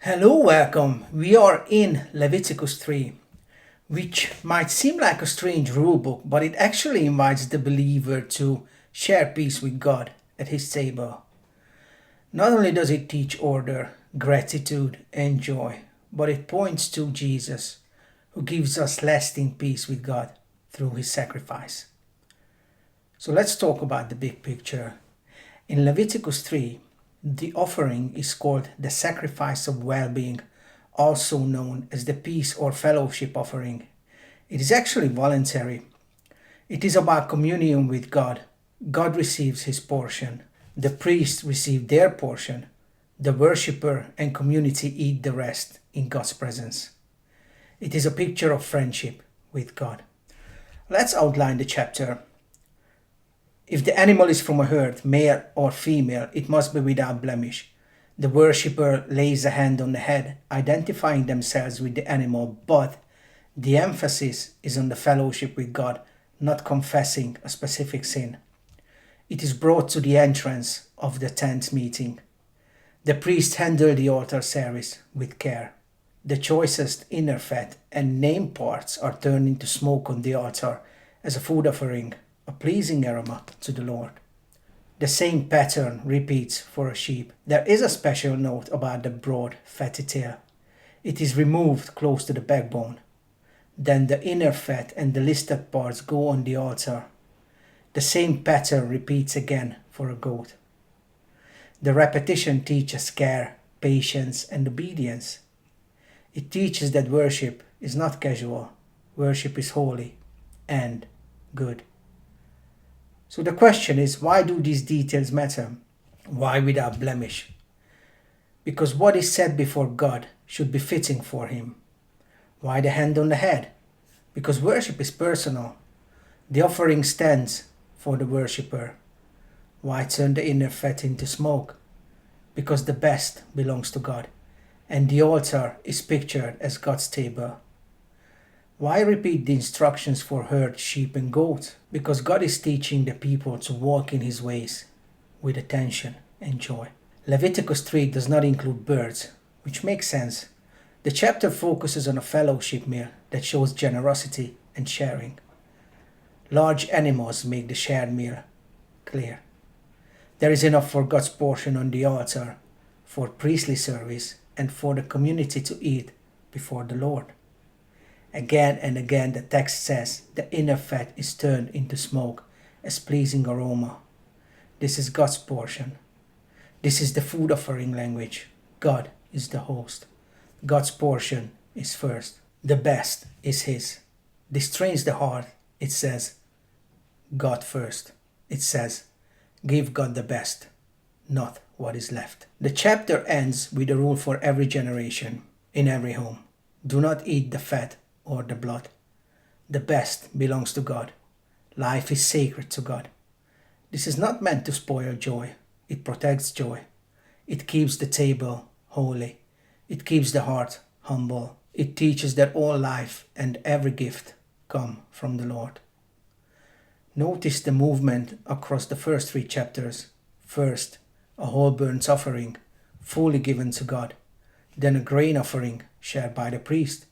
Hello, welcome. We are in Leviticus 3, which might seem like a strange rule book, but it actually invites the believer to share peace with God at his table. Not only does it teach order, gratitude, and joy, but it points to Jesus, who gives us lasting peace with God through his sacrifice. So let's talk about the big picture. In Leviticus 3, the offering is called the sacrifice of well-being, also known as the peace or fellowship offering. It is actually voluntary. It is about communion with God. God receives his portion. The priests receive their portion. The worshipper and community eat the rest in God's presence. It is a picture of friendship with God. Let's outline the chapter. If the animal is from a herd, male or female, it must be without blemish. The worshipper lays a hand on the head, identifying themselves with the animal, but the emphasis is on the fellowship with God, not confessing a specific sin. It is brought to the entrance of the tent meeting. The priest handles the altar service with care. The choicest inner fat and name parts are turned into smoke on the altar as a food offering, a pleasing aroma to the Lord. The same pattern repeats for a sheep. There is a special note about the broad, fatty tail. It is removed close to the backbone. Then the inner fat and the listed parts go on the altar. The same pattern repeats again for a goat. The repetition teaches care, patience, and obedience. It teaches that worship is not casual. Worship is holy and good. So the question is, why do these details matter? Why without blemish? Because what is said before God should be fitting for him. Why the hand on the head? Because worship is personal. The offering stands for the worshipper. Why turn the inner fat into smoke? Because the best belongs to God, and the altar is pictured as God's table. Why repeat the instructions for herd, sheep, and goats? Because God is teaching the people to walk in his ways with attention and joy. Leviticus 3 does not include birds, which makes sense. The chapter focuses on a fellowship meal that shows generosity and sharing. Large animals make the shared meal clear. There is enough for God's portion on the altar, for priestly service, and for the community to eat before the Lord. Again and again the text says the inner fat is turned into smoke as pleasing aroma. This is God's portion. This is the food offering language. God is the host. God's portion is first. The best is his. This trains the heart. It says God first. It says give God the best, not what is left. The chapter ends with a rule for every generation, in every home. Do not eat the fat or the blood. The best belongs to God. Life is sacred to God. This is not meant to spoil joy. It protects joy. It keeps the table holy. It keeps the heart humble. It teaches that all life and every gift come from the Lord. Notice the movement across the first 3 chapters. First, a whole burnt offering, fully given to God. Then a grain offering, shared by the priest.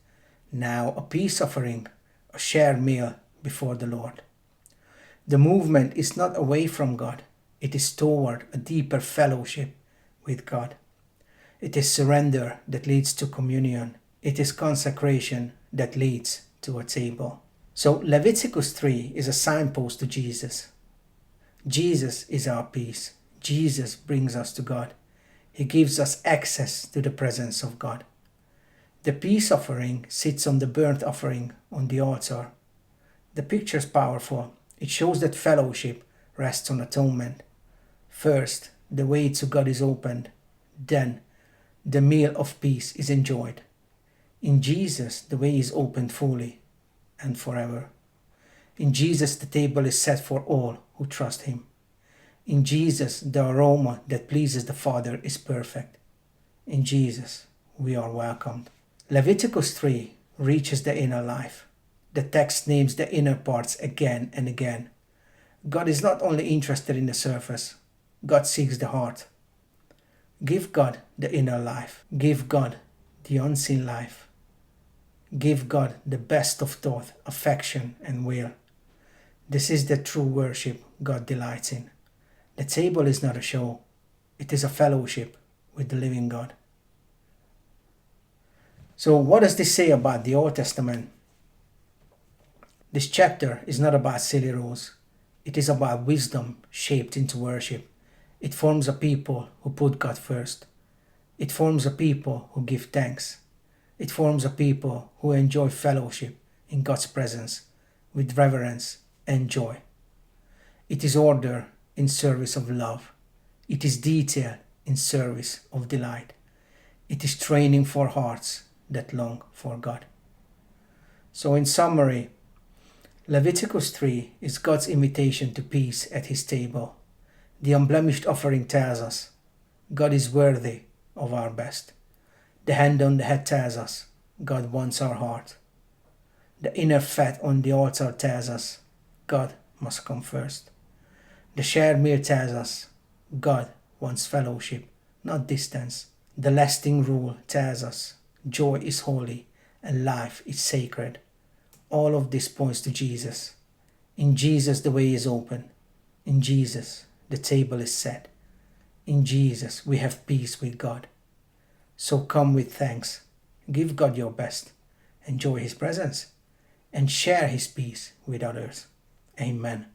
Now a peace offering, a shared meal before the Lord. The movement is not away from God. It is toward a deeper fellowship with God. It is surrender that leads to communion. It is consecration that leads to a table. So Leviticus 3 is a signpost to Jesus. Jesus is our peace. Jesus brings us to God. He gives us access to the presence of God. The peace offering sits on the burnt offering on the altar. The picture is powerful. It shows that fellowship rests on atonement. First, the way to God is opened. Then, the meal of peace is enjoyed. In Jesus, the way is opened fully and forever. In Jesus, the table is set for all who trust him. In Jesus, the aroma that pleases the Father is perfect. In Jesus, we are welcomed. Leviticus 3 reaches the inner life. The text names the inner parts again and again. God is not only interested in the surface. God seeks the heart. Give God the inner life. Give God the unseen life. Give God the best of thought, affection, and will. This is the true worship God delights in. The table is not a show, it is a fellowship with the living God. So what does this say about the Old Testament? This chapter is not about silly rules. It is about wisdom shaped into worship. It forms a people who put God first. It forms a people who give thanks. It forms a people who enjoy fellowship in God's presence with reverence and joy. It is order in service of love. It is detail in service of delight. It is training for hearts that long for God. So in summary, Leviticus 3 is God's invitation to peace at his table. The unblemished offering tells us God is worthy of our best. The hand on the head tells us God wants our heart. The inner fat on the altar tells us God must come first. The shared meal tells us God wants fellowship, not distance. The lasting rule tells us joy is holy and life is sacred. All of this points to Jesus. In Jesus the way is open. In Jesus the table is set. In Jesus we have peace with God. So come with thanks. Give God your best. Enjoy his presence and share his peace with others. Amen.